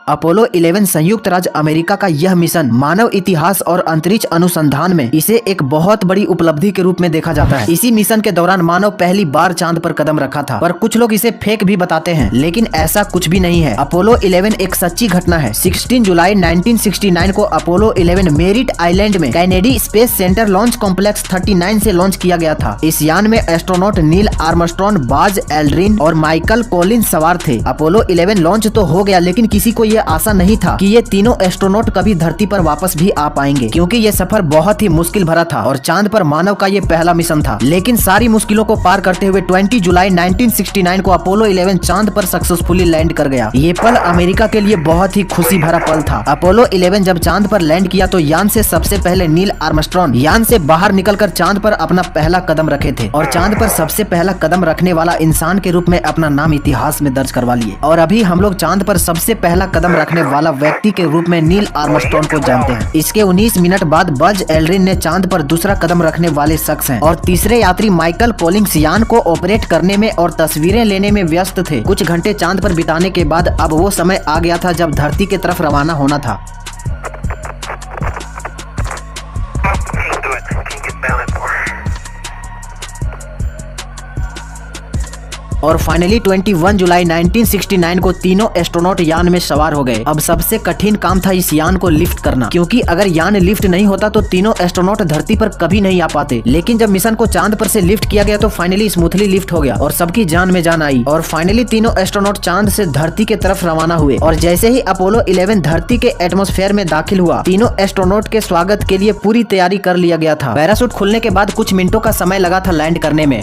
Apollo 11 संयुक्त राज्य America का यह मिशन मानव इतिहास और अंतरिक्ष अनुसंधान में इसे एक बहुत बड़ी उपलब्धि के रूप में देखा जाता है। इसी मिशन के दौरान मानव पहली बार चांद पर कदम रखा था, पर कुछ लोग इसे फेक भी बताते हैं, लेकिन ऐसा कुछ भी नहीं है। अपोलो 11 एक सच्ची घटना है। 16 जुलाई 1969 को अपोलो 11 मेरिट आइलैंड में Kennedy space centre launch complex 39 से लॉन्च किया गया था। इस यान में एस्ट्रोनॉट नील आर्मस्ट्रॉन्ग, बाज एल्ड्रिन और माइकल कॉलिंस सवार थे। अपोलो 11 लॉन्च तो हो गया, लेकिन किसी को ये आशा नहीं था कि ये तीनों एस्ट्रोनॉट कभी धरती पर वापस भी आ पाएंगे, क्योंकि ये सफर बहुत ही मुश्किल भरा था और चांद पर मानव का ये पहला मिशन था। लेकिन सारी मुश्किलों को पार करते हुए 20 जुलाई 1969 को अपोलो 11 चांद पर सक्सेसफुली लैंड कर गया। ये पल अमेरिका के लिए बहुत ही खुशी भरा पल था। अपोलो 11 जब चांद पर लैंड किया तो यान से सबसे पहले नील आर्मस्ट्रॉन्ग यान से बाहर निकलकर चांद पर अपना पहला कदम रखे थे और चांद पर सबसे पहला कदम रखने वाला इंसान के रूप में अपना नाम इतिहास में दर्ज करवा लिए। और अभी हम लोग चांद पर सबसे पहला कदम रखने वाला व्यक्ति के रूप में नील आर्मस्ट्रॉन्ग को जानते हैं। इसके 19 मिनट बाद बज एल्ड्रिन ने चांद पर दूसरा कदम रखने वाले शख्स हैं और तीसरे यात्री माइकल कॉलिंस यान को ऑपरेट करने में और तस्वीरें लेने में व्यस्त थे। कुछ घंटे चांद पर बिताने के बाद अब वो समय आ गया था जब धरती की तरफ रवाना होना था। और फाइनली 21 जुलाई 1969 को तीनों एस्ट्रोनॉट यान में सवार हो गए। अब सबसे कठिन काम था इस यान को लिफ्ट करना, क्योंकि अगर यान लिफ्ट नहीं होता तो तीनों एस्ट्रोनॉट धरती पर कभी नहीं आ पाते। लेकिन जब मिशन को चांद पर से लिफ्ट किया गया तो फाइनली स्मूथली लिफ्ट हो गया और सबकी जान में जान आई और फाइनली तीनों एस्ट्रोनॉट चांद से धरती के तरफ रवाना हुए। और जैसे ही अपोलो 11 धरती के एटमॉस्फेयर में दाखिल हुआ, तीनों एस्ट्रोनॉट के स्वागत के लिए पूरी तैयारी कर लिया गया था। पैराशूट खुलने के बाद कुछ मिनटों का समय लगा था लैंड करने में।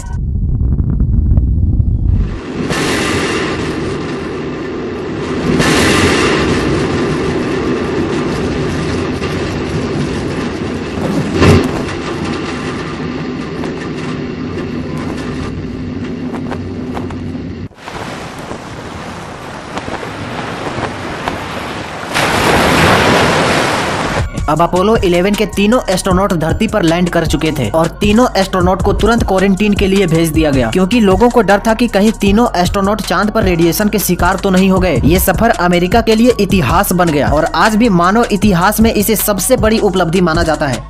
अब अपोलो 11 के तीनों एस्ट्रोनॉट धरती पर लैंड कर चुके थे और तीनों एस्ट्रोनॉट को तुरंत क्वारंटीन के लिए भेज दिया गया, क्योंकि लोगों को डर था कि कहीं तीनों एस्ट्रोनॉट चांद पर रेडिएशन के शिकार तो नहीं हो गए। ये सफर अमेरिका के लिए इतिहास बन गया और आज भी मानव इतिहास में इसे सबसे बड़ी उपलब्धि माना जाता है।